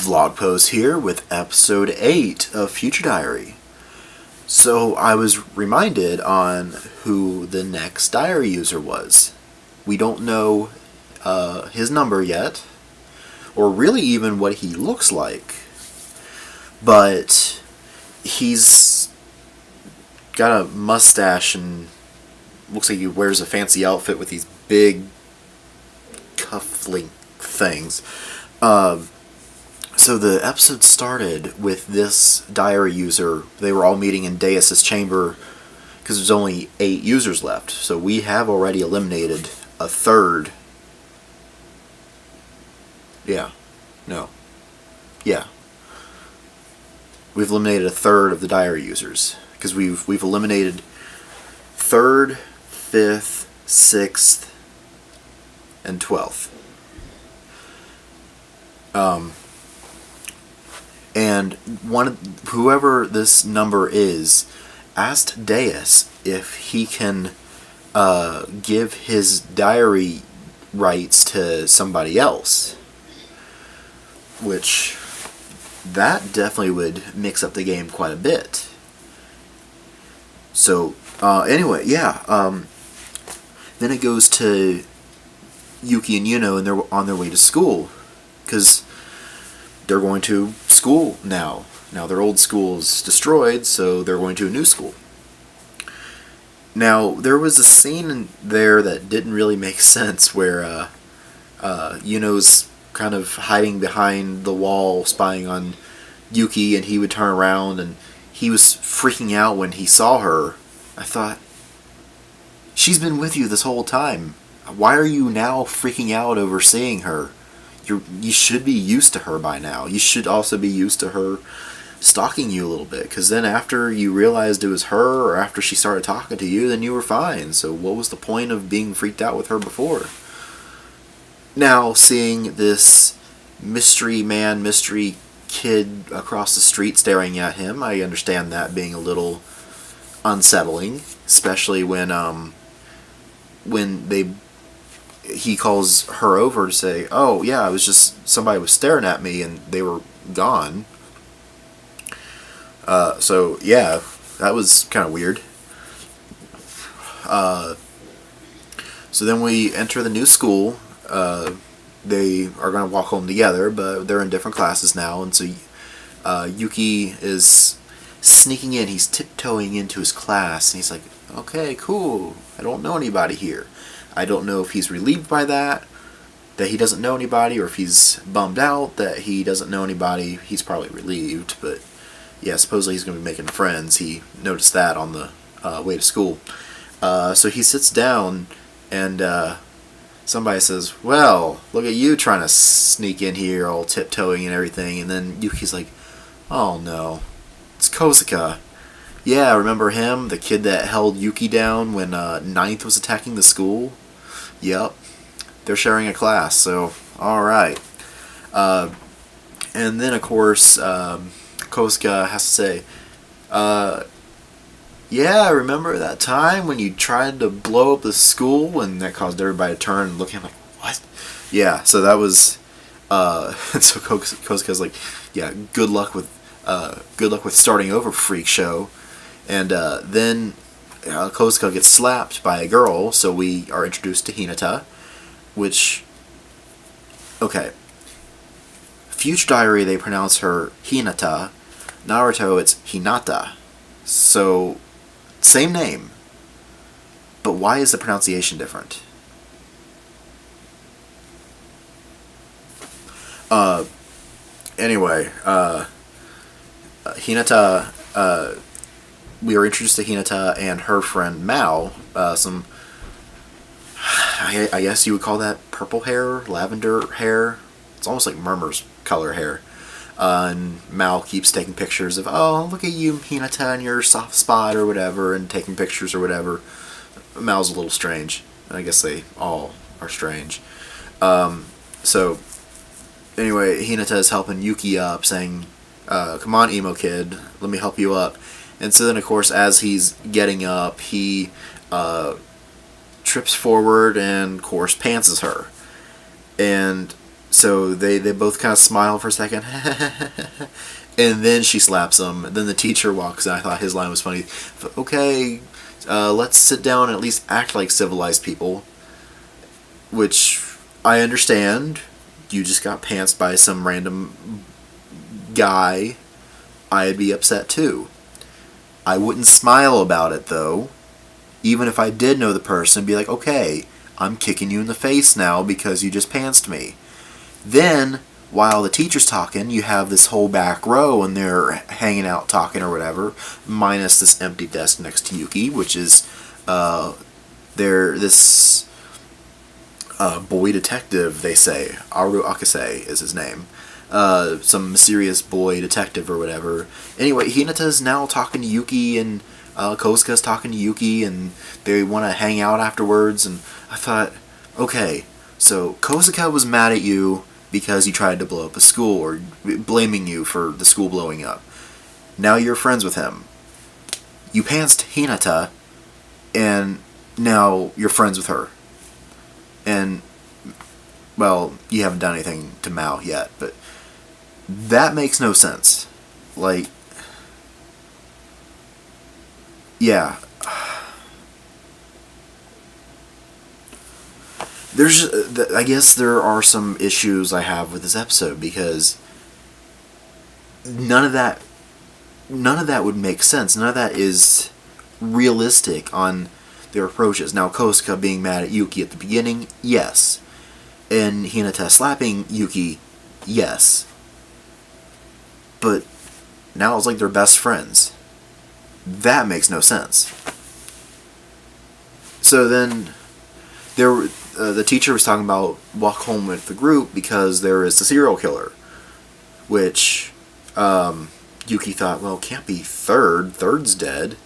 Vlogpose here with episode 8 of Future Diary. So I was reminded on who the next diary user was. We don't know his number yet, or really even what he looks like, but he's got a mustache and looks like he wears a fancy outfit with these big cufflink things. So the episode started with this diary user. They were all meeting in Deus's chamber because there's only 8 users left. So we have already eliminated a third. Yeah. We've eliminated a third of the diary users because we've eliminated 3rd, 5th, 6th, and 12th. And whoever this number is asked Deus if he can give his diary rights to somebody else, which that definitely would mix up the game quite a bit. So anyway, then it goes to Yuki and Yuno, and they're on their way to school because they're going to school now. Now their old school is destroyed, so they're going to a new school. Now, there was a scene in there that didn't really make sense where Yuno's kind of hiding behind the wall, spying on Yuki, and he would turn around, and he was freaking out when he saw her. I thought, she's been with you this whole time. Why are you now freaking out over seeing her? You should be used to her by now. You should also be used to her stalking you a little bit, because then after you realized it was her, or after she started talking to you, then you were fine. So what was the point of being freaked out with her before? Now, seeing this mystery man, mystery kid across the street staring at him, I understand that being a little unsettling, especially when he calls her over to say, oh yeah, it was just somebody was staring at me and they were gone. So yeah, that was kind of weird. So then we enter the new school. They are going to walk home together, but they're in different classes now, and so Yuki is sneaking in. He's tiptoeing into his class, and he's like, okay, cool, I don't know anybody here. I don't know if he's relieved by that he doesn't know anybody, or if he's bummed out that he doesn't know anybody. He's probably relieved, but yeah, supposedly he's going to be making friends. He noticed that on the way to school. So he sits down, and somebody says, well, look at you trying to sneak in here, all tiptoeing and everything. And then Yuki's like, oh no, it's Kozuka. Yeah, remember him? The kid that held Yuki down when Ninth was attacking the school? Yep. They're sharing a class, so alright. And then, of course, Kozuka has to say, yeah, remember that time when you tried to blow up the school and that caused everybody to turn and look at him like, what? Yeah, so that was, so Kozuka's like, yeah, good luck with starting over, freak show. And then Kozuka gets slapped by a girl, so we are introduced to Hinata, which, okay, Future Diary, they pronounce her Hinata. Naruto, it's Hinata. So, same name, but why is the pronunciation different? Anyway, Hinata, we are introduced to Hinata and her friend Mao. I guess you would call that purple hair, lavender hair. It's almost like Murmur's color hair. And Mao keeps taking pictures of, oh, look at you, Hinata, and your soft spot or whatever, and taking pictures or whatever. Mao's a little strange. I guess they all are strange. So, anyway, Hinata is helping Yuki up, saying, come on, emo kid, let me help you up. And so then, of course, as he's getting up, he trips forward and, of course, pantses her. And So they both kind of smile for a second. And then she slaps him. And then the teacher walks in. I thought his line was funny. Okay, let's sit down and at least act like civilized people. Which I understand. You just got pantsed by some random guy. I'd be upset too. I wouldn't smile about it though. Even if I did know the person, be like, okay, I'm kicking you in the face now because you just pantsed me. Then, while the teacher's talking, you have this whole back row and they're hanging out talking or whatever, minus this empty desk next to Yuki, which is this boy detective, they say. Akise is his name. Some mysterious boy detective or whatever. Anyway, Hinata's now talking to Yuki, and Kosuka's talking to Yuki, and they want to hang out afterwards. And I thought, okay, so Kosuka was mad at you because you tried to blow up the school, or blaming you for the school blowing up. Now you're friends with him. You pantsed Hinata, and now you're friends with her. And, well, you haven't done anything to Mao yet, but that makes no sense. Like, yeah. I guess there are some issues I have with this episode, because none of that would make sense. None of that is realistic on their approaches. Now, Kosuka being mad at Yuki at the beginning, yes. And Hinata slapping Yuki, yes. But now it's like they're best friends. That makes no sense. So then, the teacher was talking about walk home with the group because there is the serial killer. Which, Yuki thought, well, it can't be Third. Third's dead.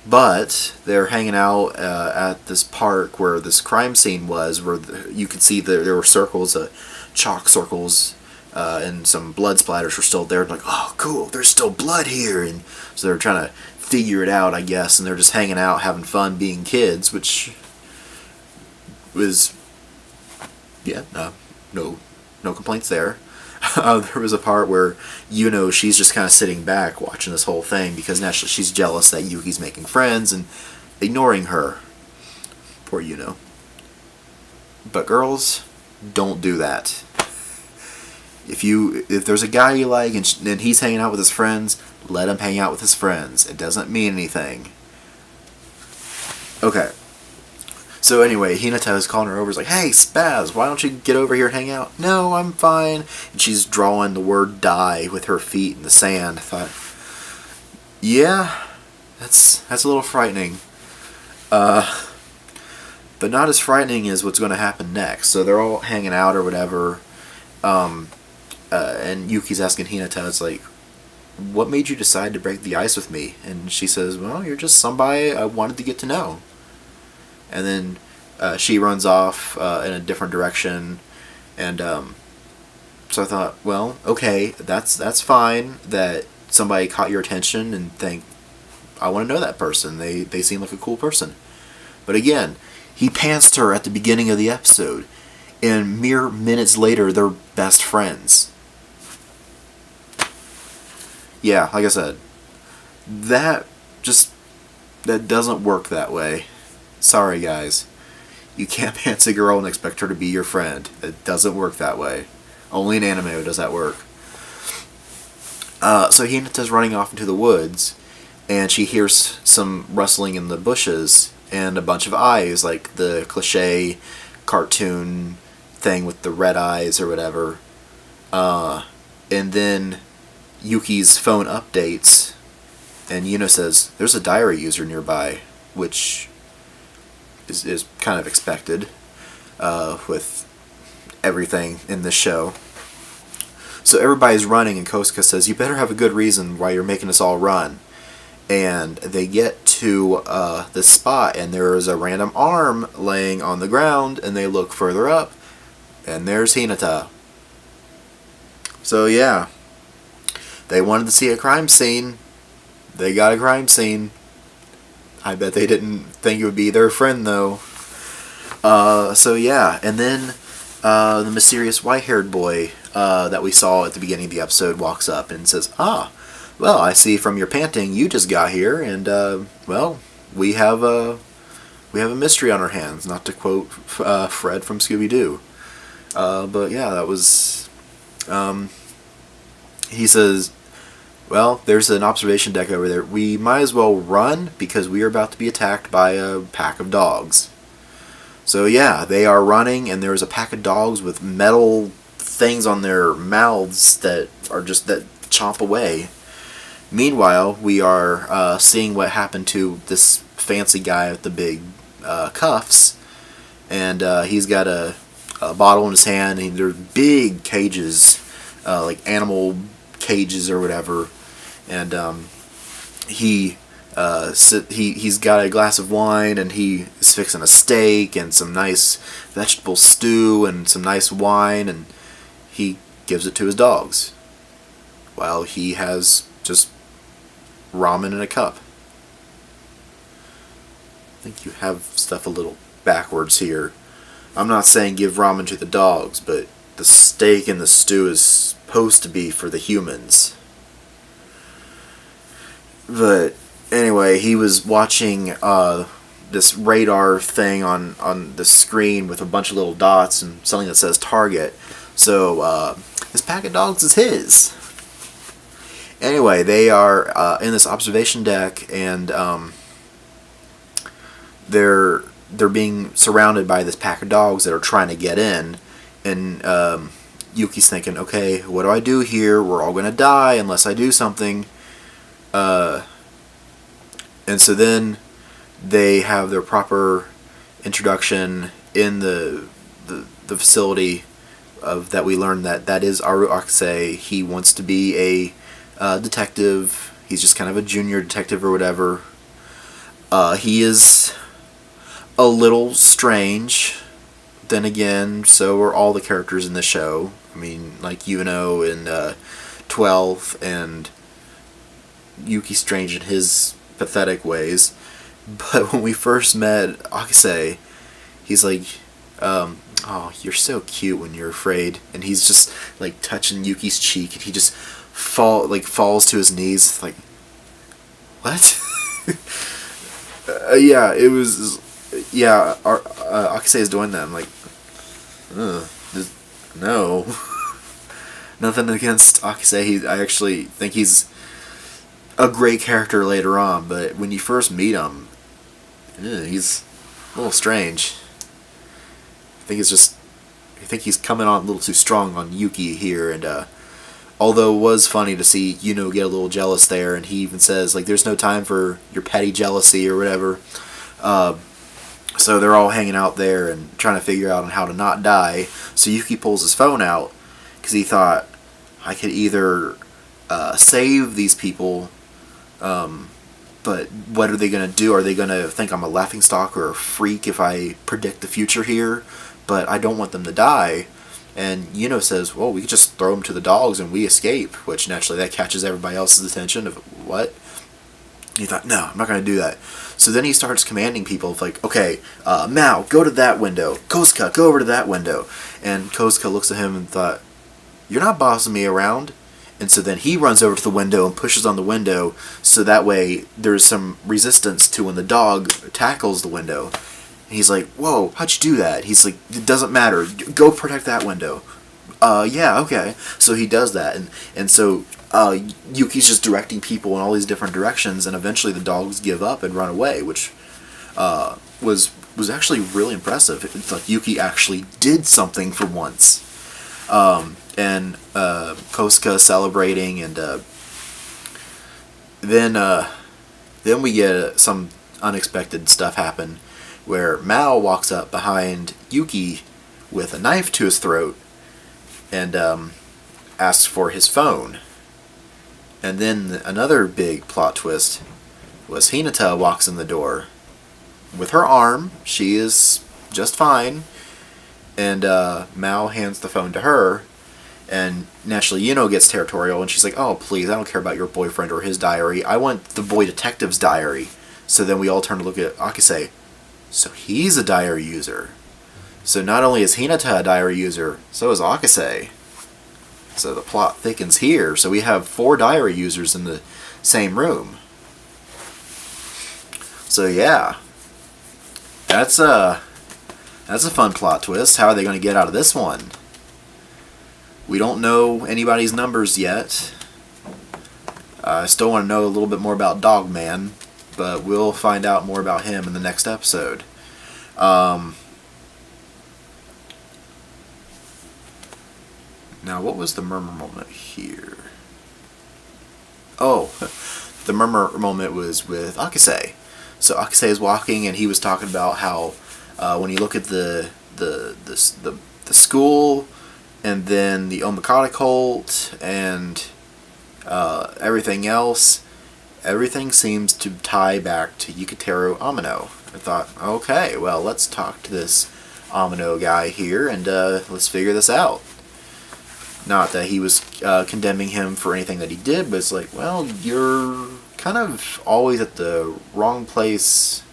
But they're hanging out at this park where this crime scene was, where you could see there were circles, chalk circles, and some blood splatters were still there. Like, oh, cool, there's still blood here. And so they're trying to figure it out, I guess, and they're just hanging out, having fun, being kids, which was, yeah, no complaints there. There was a part where she's just kind of sitting back watching this whole thing because naturally she's jealous that Yuki's making friends and ignoring her. Poor Yuno. But girls, don't do that. If there's a guy you like and he's hanging out with his friends, let him hang out with his friends. It doesn't mean anything. Okay. So anyway, Hinata is calling her over. He's like, hey, Spaz, why don't you get over here and hang out? No, I'm fine. And she's drawing the word die with her feet in the sand. I thought, yeah, that's a little frightening. But not as frightening as what's going to happen next. So they're all hanging out or whatever. And Yuki's asking Hinata, it's like, what made you decide to break the ice with me? And she says, well, you're just somebody I wanted to get to know. And then she runs off in a different direction, and so I thought, well, okay, that's fine that somebody caught your attention and think, I want to know that person. They seem like a cool person. But again, he pantsed her at the beginning of the episode, and mere minutes later, they're best friends. Yeah, like I said, that doesn't work that way. Sorry, guys. You can't pants a girl and expect her to be your friend. It doesn't work that way. Only in anime does that work. So Hinata's running off into the woods, and she hears some rustling in the bushes, and a bunch of eyes, like the cliche cartoon thing with the red eyes or whatever. And then Yuki's phone updates, and Yuno says, there's a diary user nearby, which is kind of expected with everything in this show. So everybody's running, and Kosuka says, you better have a good reason why you're making us all run. And they get to this spot, and there is a random arm laying on the ground, and they look further up, and there's Hinata. So yeah, they wanted to see a crime scene. They got a crime scene. I bet they didn't think it would be their friend, though. So yeah, and then the mysterious white-haired boy that we saw at the beginning of the episode walks up and says, "Ah, well, I see from your panting you just got here, and well, we have a mystery on our hands." Not to quote Fred from Scooby-Doo, but yeah, that was. He says, "Well, there's an observation deck over there. We might as well run because we are about to be attacked by a pack of dogs." So yeah, they are running, and there's a pack of dogs with metal things on their mouths that chomp away. Meanwhile, we are seeing what happened to this fancy guy with the big cuffs, and he's got a bottle in his hand. And they're big cages, like animal cages or whatever, and he's got a glass of wine, and he is fixing a steak and some nice vegetable stew and some nice wine, and he gives it to his dogs while he has just ramen in a cup. I think you have stuff a little backwards here. I'm not saying give ramen to the dogs, but the steak and the stew is supposed to be for the humans. But anyway, he was watching this radar thing on the screen with a bunch of little dots and something that says target. So this pack of dogs is his. Anyway, they are in this observation deck, and they're being surrounded by this pack of dogs that are trying to get in, and Yuki's thinking, okay, what do I do here? We're all gonna die unless I do something. And so then they have their proper introduction in the facility of that we learned that is Aru Akise. He wants to be a detective. He's just kind of a junior detective or whatever. He is a little strange. Then again, so are all the characters in the show. I mean, like Yuno in 12, and Yuki strange in his pathetic ways. But when we first met Akise, he's like, oh, you're so cute when you're afraid. And he's just like touching Yuki's cheek, and he just falls to his knees. Like, what? Yeah, it was. Yeah, Akise is doing that. I'm like, no. Nothing against Akise. I actually think he's a great character later on, but when you first meet him, he's a little strange. I think he's coming on a little too strong on Yuki here, and although it was funny to see Yuno get a little jealous there, and he even says, like, there's no time for your petty jealousy or whatever. So they're all hanging out there and trying to figure out on how to not die. So Yuki pulls his phone out because he thought, I could either save these people, but what are they going to do? Are they going to think I'm a laughingstock or a freak if I predict the future here? But I don't want them to die. And Yuno says, well, we could just throw them to the dogs and we escape, which naturally that catches everybody else's attention of what? He thought, no, I'm not going to do that. So then he starts commanding people, like, okay, Mao, go to that window. Kosuke, go over to that window. And Kosuke looks at him and thought, you're not bossing me around. And so then he runs over to the window and pushes on the window, so that way there's some resistance to when the dog tackles the window. And he's like, whoa, how'd you do that? He's like, it doesn't matter. Go protect that window. Yeah, okay. So he does that. And so Yuki's just directing people in all these different directions, and eventually the dogs give up and run away, which was actually really impressive. It's like Yuki actually did something for once. And Kosuke celebrating, and then we get some unexpected stuff happen, where Mao walks up behind Yuki with a knife to his throat and asks for his phone. And then another big plot twist was Hinata walks in the door with her arm. She is just fine. And Mao hands the phone to her. And naturally, Yuno gets territorial, and she's like, oh, please, I don't care about your boyfriend or his diary. I want the boy detective's diary. So then we all turn to look at Akise. So he's a diary user. So not only is Hinata a diary user, so is Akise. So the plot thickens here. So we have 4 diary users in the same room. So yeah, that's a fun plot twist. How are they going to get out of this one? We don't know anybody's numbers yet. I still want to know a little bit more about Dogman, but we'll find out more about him in the next episode. Now, what was the murmur moment here? Oh, the murmur moment was with Akise. So Akise is walking, and he was talking about how when you look at the school, and then the Omikata cult, and everything else, everything seems to tie back to Yukiteru Amino. I thought, okay, well, let's talk to this Amino guy here, and let's figure this out. Not that he was condemning him for anything that he did, but it's like, well, you're kind of always at the wrong place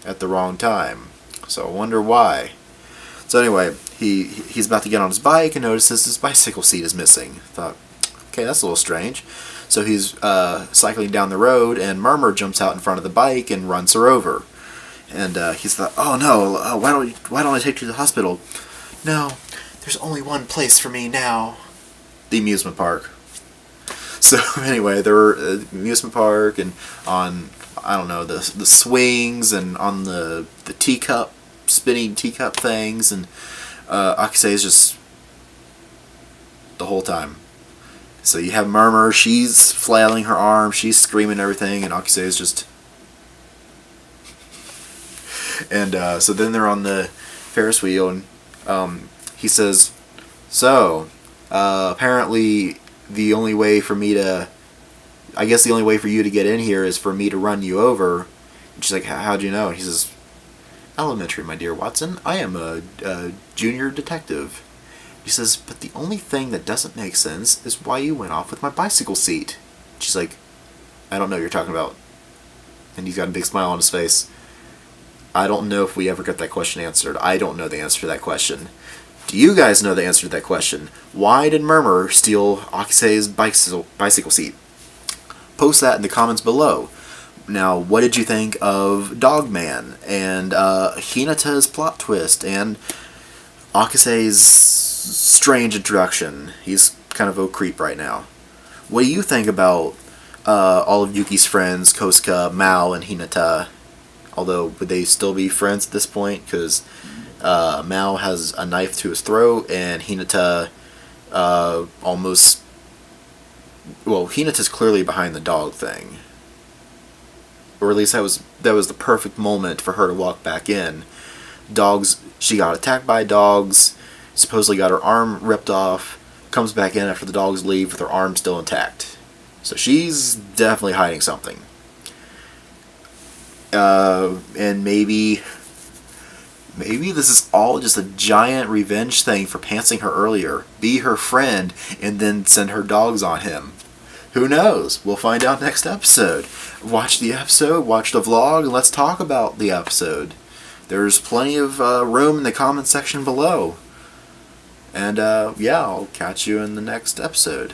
at the wrong time. So I wonder why. So anyway, he's about to get on his bike and notices his bicycle seat is missing. Thought, okay, that's a little strange. So he's cycling down the road, and Murmur jumps out in front of the bike and runs her over. And he's thought, oh no, why don't I take you to the hospital? No, there's only one place for me now. The amusement park. So anyway, they're at the amusement park and on, I don't know, the swings and on the teacup, spinning teacup things, and Akise is just the whole time. So you have Murmur, she's flailing her arms, she's screaming and everything, and Akise is just... And so then they're on the Ferris wheel, and he says, so, apparently the only way for me to... I guess the only way for you to get in here is for me to run you over. And she's like, how'd you know? And he says, elementary, my dear Watson. I am a junior detective. He says, but the only thing that doesn't make sense is why you went off with my bicycle seat. She's like, I don't know what you're talking about. And he's got a big smile on his face. I don't know if we ever got that question answered. I don't know the answer to that question. Do you guys know the answer to that question? Why did Murmur steal Akise's bicycle seat? Post that in the comments below. Now, what did you think of Dogman and Hinata's plot twist and Akise's strange introduction? He's kind of a creep right now. What do you think about all of Yuki's friends, Kosuke, Mao, and Hinata? Although, would they still be friends at this point? Because Mao has a knife to his throat, and Hinata almost... Well, Hinata's clearly behind the dog thing. Or at least that was the perfect moment for her to walk back in. Dogs... She got attacked by dogs, supposedly got her arm ripped off, comes back in after the dogs leave with her arm still intact. So she's definitely hiding something. And maybe this is all just a giant revenge thing for pantsing her earlier. Be her friend and then send her dogs on him. Who knows? We'll find out next episode. Watch the episode, watch the vlog, and let's talk about the episode. There's plenty of room in the comment section below. And yeah, I'll catch you in the next episode.